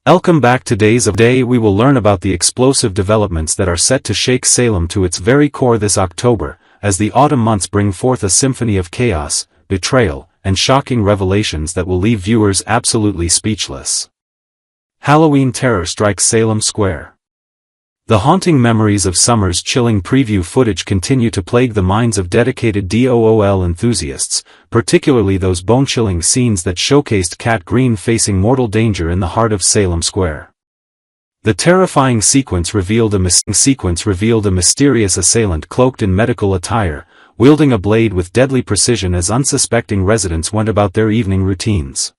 Welcome back. Today we will learn about the explosive developments that are set to shake Salem to its very core this October, as the autumn months bring forth a symphony of chaos, betrayal, and shocking revelations that will leave viewers absolutely speechless. Halloween terror strikes Salem Square. The haunting memories of summer's chilling preview footage continue to plague the minds of dedicated DOOL enthusiasts, particularly those bone-chilling scenes that showcased Cat Green facing mortal danger in the heart of Salem Square. The terrifying sequence revealed a mysterious assailant cloaked in medical attire, wielding a blade with deadly precision as unsuspecting residents went about their evening routines.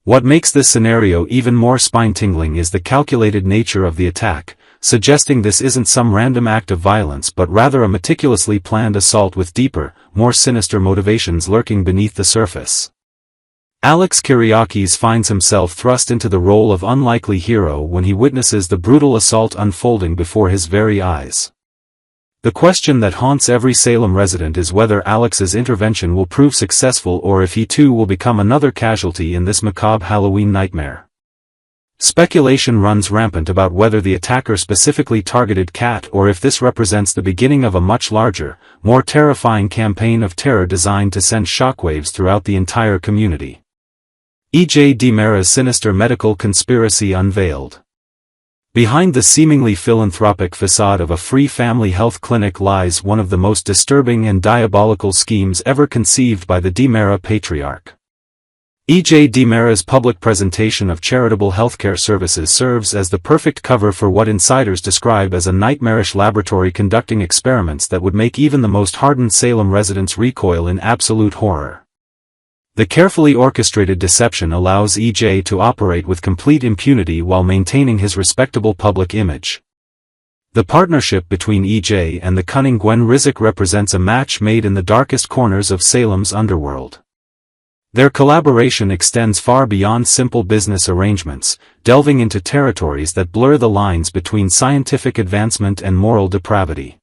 What makes this scenario even more spine-tingling is the calculated nature of the attack, suggesting this isn't some random act of violence but rather a meticulously planned assault with deeper, more sinister motivations lurking beneath the surface. Alex Kyriakis finds himself thrust into the role of unlikely hero when he witnesses the brutal assault unfolding before his very eyes. The question that haunts every Salem resident is whether Alex's intervention will prove successful or if he too will become another casualty in this macabre Halloween nightmare. Speculation runs rampant about whether the attacker specifically targeted Cat or if this represents the beginning of a much larger, more terrifying campaign of terror designed to send shockwaves throughout the entire community. E.J. DiMera's sinister medical conspiracy unveiled. Behind the seemingly philanthropic facade of a free family health clinic lies one of the most disturbing and diabolical schemes ever conceived by the DiMera patriarch. E.J. DiMera's public presentation of charitable healthcare services serves as the perfect cover for what insiders describe as a nightmarish laboratory conducting experiments that would make even the most hardened Salem residents recoil in absolute horror. The carefully orchestrated deception allows E.J. to operate with complete impunity while maintaining his respectable public image. The partnership between E.J. and the cunning Gwen Rizek represents a match made in the darkest corners of Salem's underworld. Their collaboration extends far beyond simple business arrangements, delving into territories that blur the lines between scientific advancement and moral depravity.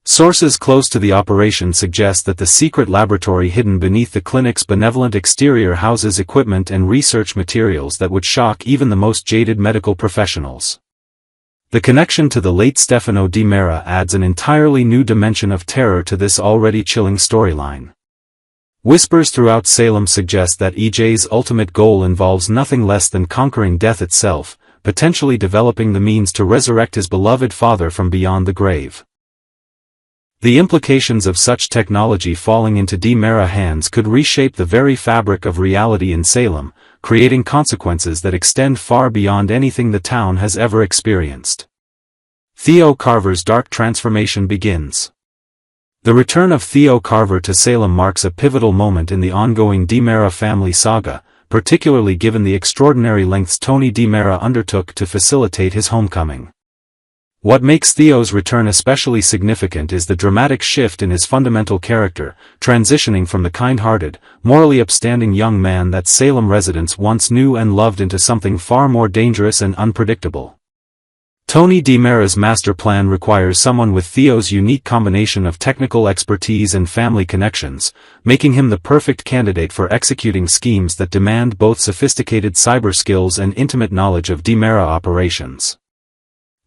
Sources close to the operation suggest that the secret laboratory hidden beneath the clinic's benevolent exterior houses equipment and research materials that would shock even the most jaded medical professionals. The connection to the late Stefano DiMera adds an entirely new dimension of terror to this already chilling storyline. Whispers throughout Salem suggest that E.J.'s ultimate goal involves nothing less than conquering death itself, potentially developing the means to resurrect his beloved father from beyond the grave. The implications of such technology falling into DiMera hands could reshape the very fabric of reality in Salem, creating consequences that extend far beyond anything the town has ever experienced. Theo Carver's dark transformation begins. The return of Theo Carver to Salem marks a pivotal moment in the ongoing DiMera family saga, particularly given the extraordinary lengths Tony DiMera undertook to facilitate his homecoming. What makes Theo's return especially significant is the dramatic shift in his fundamental character, transitioning from the kind-hearted, morally upstanding young man that Salem residents once knew and loved into something far more dangerous and unpredictable. Tony DiMera's master plan requires someone with Theo's unique combination of technical expertise and family connections, making him the perfect candidate for executing schemes that demand both sophisticated cyber skills and intimate knowledge of DiMera operations.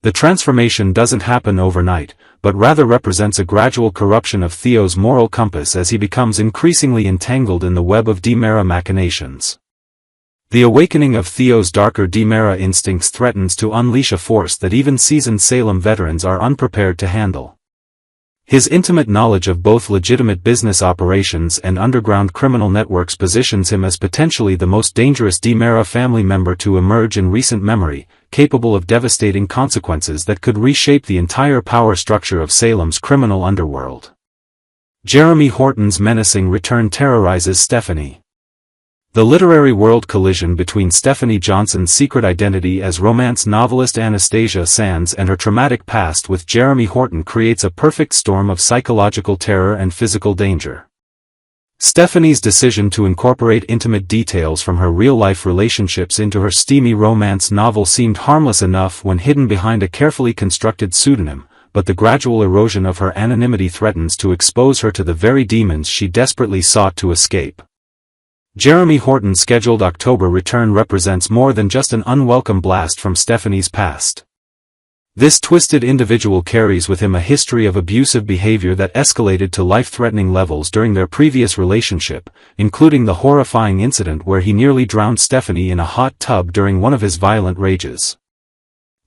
The transformation doesn't happen overnight, but rather represents a gradual corruption of Theo's moral compass as he becomes increasingly entangled in the web of DiMera machinations. The awakening of Theo's darker DiMera instincts threatens to unleash a force that even seasoned Salem veterans are unprepared to handle. His intimate knowledge of both legitimate business operations and underground criminal networks positions him as potentially the most dangerous DiMera family member to emerge in recent memory, capable of devastating consequences that could reshape the entire power structure of Salem's criminal underworld. Jeremy Horton's menacing return terrorizes Stephanie. The literary world collision between Stephanie Johnson's secret identity as romance novelist Anastasia Sands and her traumatic past with Jeremy Horton creates a perfect storm of psychological terror and physical danger. Stephanie's decision to incorporate intimate details from her real-life relationships into her steamy romance novel seemed harmless enough when hidden behind a carefully constructed pseudonym, but the gradual erosion of her anonymity threatens to expose her to the very demons she desperately sought to escape. Jeremy Horton's scheduled October return represents more than just an unwelcome blast from Stephanie's past. This twisted individual carries with him a history of abusive behavior that escalated to life-threatening levels during their previous relationship, including the horrifying incident where he nearly drowned Stephanie in a hot tub during one of his violent rages.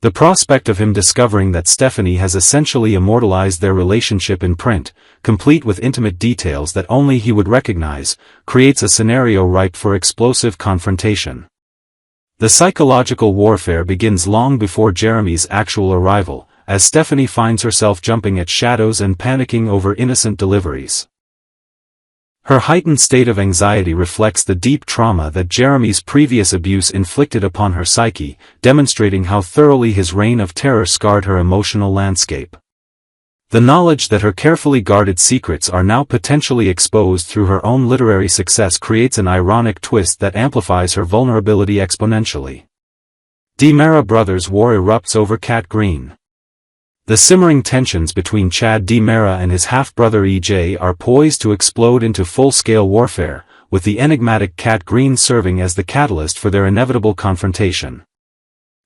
The prospect of him discovering that Stephanie has essentially immortalized their relationship in print, complete with intimate details that only he would recognize, creates a scenario ripe for explosive confrontation. The psychological warfare begins long before Jeremy's actual arrival, as Stephanie finds herself jumping at shadows and panicking over innocent deliveries. Her heightened state of anxiety reflects the deep trauma that Jeremy's previous abuse inflicted upon her psyche, demonstrating how thoroughly his reign of terror scarred her emotional landscape. The knowledge that her carefully guarded secrets are now potentially exposed through her own literary success creates an ironic twist that amplifies her vulnerability exponentially. DiMera brothers' war erupts over Cat Green. The simmering tensions between Chad DiMera and his half-brother EJ are poised to explode into full-scale warfare, with the enigmatic Cat Green serving as the catalyst for their inevitable confrontation.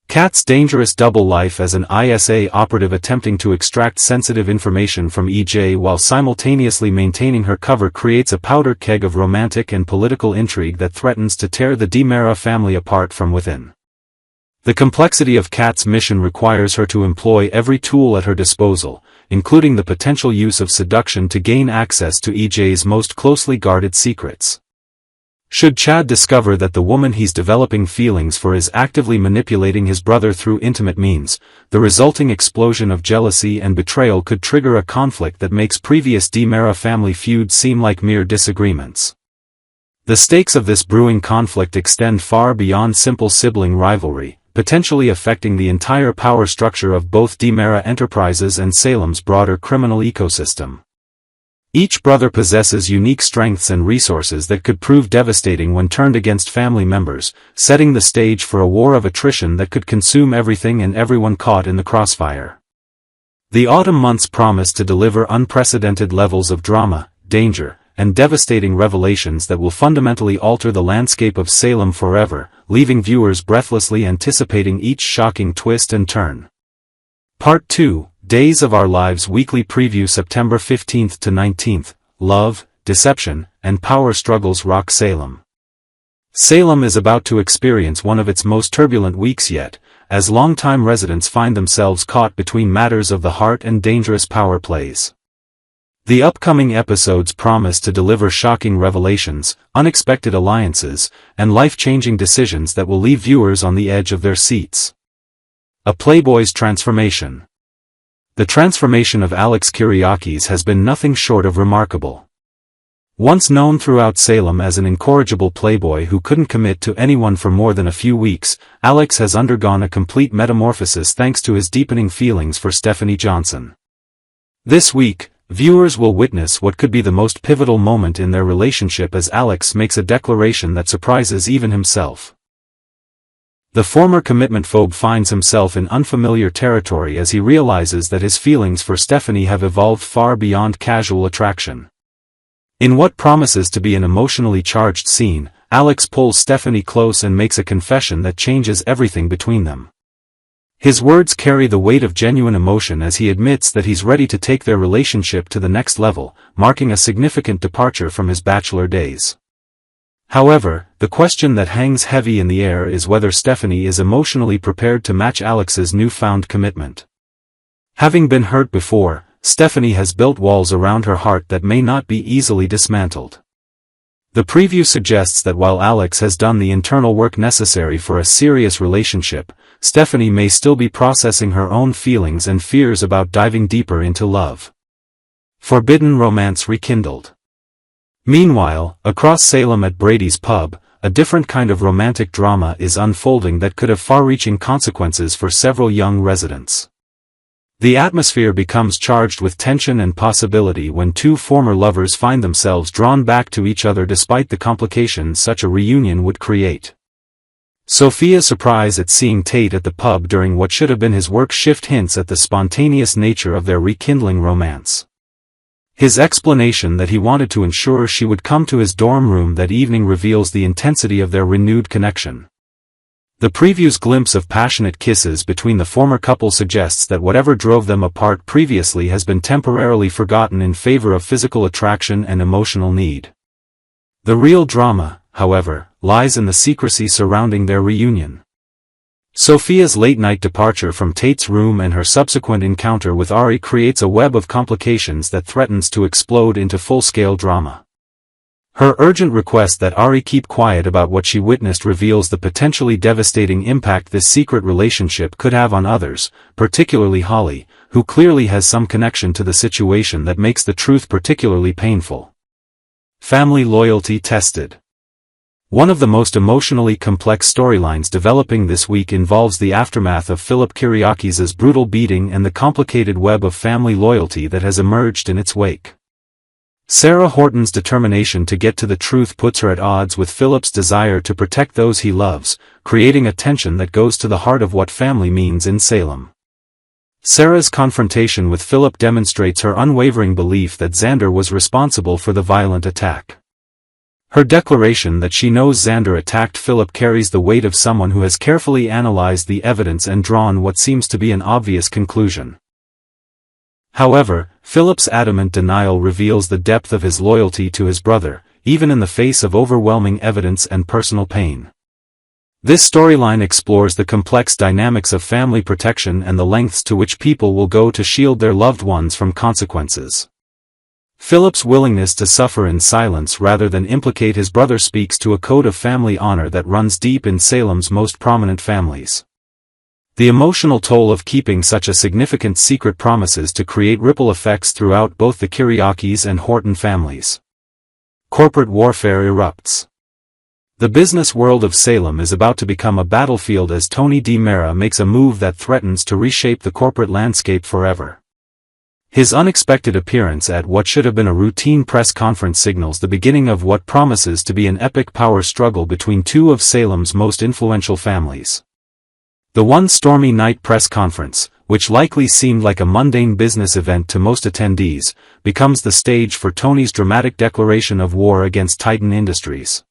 Cat's dangerous double life as an ISA operative attempting to extract sensitive information from EJ while simultaneously maintaining her cover creates a powder keg of romantic and political intrigue that threatens to tear the DiMera family apart from within. The complexity of Cat's mission requires her to employ every tool at her disposal, including the potential use of seduction to gain access to EJ's most closely guarded secrets. Should Chad discover that the woman he's developing feelings for is actively manipulating his brother through intimate means, the resulting explosion of jealousy and betrayal could trigger a conflict that makes previous DiMera family feuds seem like mere disagreements. The stakes of this brewing conflict extend far beyond simple sibling rivalry, potentially affecting the entire power structure of both DiMera Enterprises and Salem's broader criminal ecosystem. Each brother possesses unique strengths and resources that could prove devastating when turned against family members, setting the stage for a war of attrition that could consume everything and everyone caught in the crossfire. The autumn months promise to deliver unprecedented levels of drama, danger, and devastating revelations that will fundamentally alter the landscape of Salem forever, leaving viewers breathlessly anticipating each shocking twist and turn. Part 2, Days of Our Lives Weekly Preview September 15th to 19th, Love, Deception, and Power Struggles rock Salem. Salem is about to experience one of its most turbulent weeks yet, as longtime residents find themselves caught between matters of the heart and dangerous power plays. The upcoming episodes promise to deliver shocking revelations, unexpected alliances, and life-changing decisions that will leave viewers on the edge of their seats. A Playboy's transformation. The transformation of Alex Kyriakis has been nothing short of remarkable. Once known throughout Salem as an incorrigible playboy who couldn't commit to anyone for more than a few weeks, Alex has undergone a complete metamorphosis thanks to his deepening feelings for Stephanie Johnson. This week, viewers will witness what could be the most pivotal moment in their relationship as Alex makes a declaration that surprises even himself. The former commitment phobe finds himself in unfamiliar territory as he realizes that his feelings for Stephanie have evolved far beyond casual attraction. In what promises to be an emotionally charged scene, Alex pulls Stephanie close and makes a confession that changes everything between them. His words carry the weight of genuine emotion as he admits that he's ready to take their relationship to the next level, marking a significant departure from his bachelor days. However, the question that hangs heavy in the air is whether Stephanie is emotionally prepared to match Alex's newfound commitment. Having been hurt before, Stephanie has built walls around her heart that may not be easily dismantled. The preview suggests that while Alex has done the internal work necessary for a serious relationship, Stephanie may still be processing her own feelings and fears about diving deeper into love. Forbidden romance rekindled. Meanwhile, across Salem at Brady's pub, a different kind of romantic drama is unfolding that could have far-reaching consequences for several young residents. The atmosphere becomes charged with tension and possibility when two former lovers find themselves drawn back to each other despite the complications such a reunion would create. Sophia's surprise at seeing Tate at the pub during what should have been his work shift hints at the spontaneous nature of their rekindling romance. His explanation that he wanted to ensure she would come to his dorm room that evening reveals the intensity of their renewed connection. The preview's glimpse of passionate kisses between the former couple suggests that whatever drove them apart previously has been temporarily forgotten in favor of physical attraction and emotional need. The real drama, however, lies in the secrecy surrounding their reunion. Sophia's late-night departure from Tate's room and her subsequent encounter with Ari creates a web of complications that threatens to explode into full-scale drama. Her urgent request that Ari keep quiet about what she witnessed reveals the potentially devastating impact this secret relationship could have on others, particularly Holly, who clearly has some connection to the situation that makes the truth particularly painful. Family loyalty tested. One of the most emotionally complex storylines developing this week involves the aftermath of Philip Kiriakis' brutal beating and the complicated web of family loyalty that has emerged in its wake. Sarah Horton's determination to get to the truth puts her at odds with Philip's desire to protect those he loves, creating a tension that goes to the heart of what family means in Salem. Sarah's confrontation with Philip demonstrates her unwavering belief that Xander was responsible for the violent attack. Her declaration that she knows Xander attacked Philip carries the weight of someone who has carefully analyzed the evidence and drawn what seems to be an obvious conclusion. However, Philip's adamant denial reveals the depth of his loyalty to his brother, even in the face of overwhelming evidence and personal pain. This storyline explores the complex dynamics of family protection and the lengths to which people will go to shield their loved ones from consequences. Philip's willingness to suffer in silence rather than implicate his brother speaks to a code of family honor that runs deep in Salem's most prominent families. The emotional toll of keeping such a significant secret promises to create ripple effects throughout both the Kiriakis and Horton families. Corporate warfare erupts. The business world of Salem is about to become a battlefield as Tony DiMera makes a move that threatens to reshape the corporate landscape forever. His unexpected appearance at what should have been a routine press conference signals the beginning of what promises to be an epic power struggle between two of Salem's most influential families. The one stormy night press conference, which likely seemed like a mundane business event to most attendees, becomes the stage for Tony's dramatic declaration of war against Titan Industries.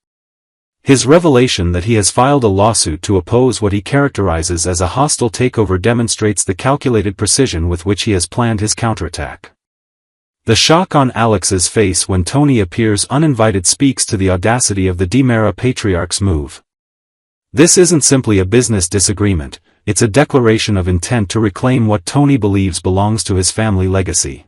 His revelation that he has filed a lawsuit to oppose what he characterizes as a hostile takeover demonstrates the calculated precision with which he has planned his counterattack. The shock on Alex's face when Tony appears uninvited speaks to the audacity of the DiMera patriarch's move. This isn't simply a business disagreement, it's a declaration of intent to reclaim what Tony believes belongs to his family legacy.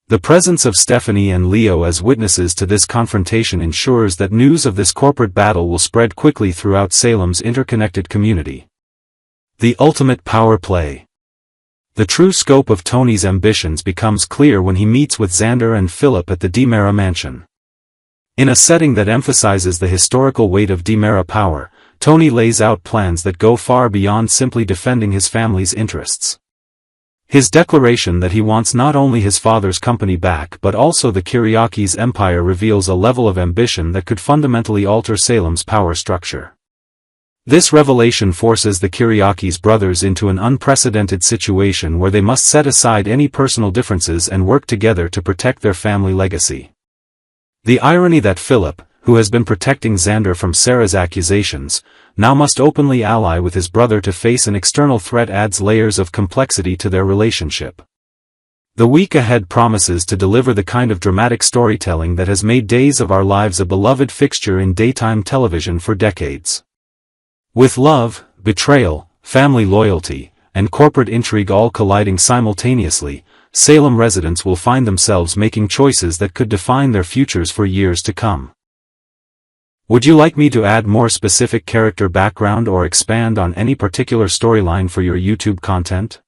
The presence of Stephanie and Leo as witnesses to this confrontation ensures that news of this corporate battle will spread quickly throughout Salem's interconnected community. The ultimate power play. The true scope of Tony's ambitions becomes clear when he meets with Xander and Philip at the DiMera mansion. In a setting that emphasizes the historical weight of DiMera power, Tony lays out plans that go far beyond simply defending his family's interests. His declaration that he wants not only his father's company back but also the Kiriakis' empire reveals a level of ambition that could fundamentally alter Salem's power structure. This revelation forces the Kiriakis brothers into an unprecedented situation where they must set aside any personal differences and work together to protect their family legacy. The irony that Philip, who has been protecting Xander from Sarah's accusations, now must openly ally with his brother to face an external threat adds layers of complexity to their relationship. The week ahead promises to deliver the kind of dramatic storytelling that has made Days of Our Lives a beloved fixture in daytime television for decades. With love, betrayal, family loyalty, and corporate intrigue all colliding simultaneously, Salem residents will find themselves making choices that could define their futures for years to come. Would you like me to add more specific character background or expand on any particular storyline for your YouTube content?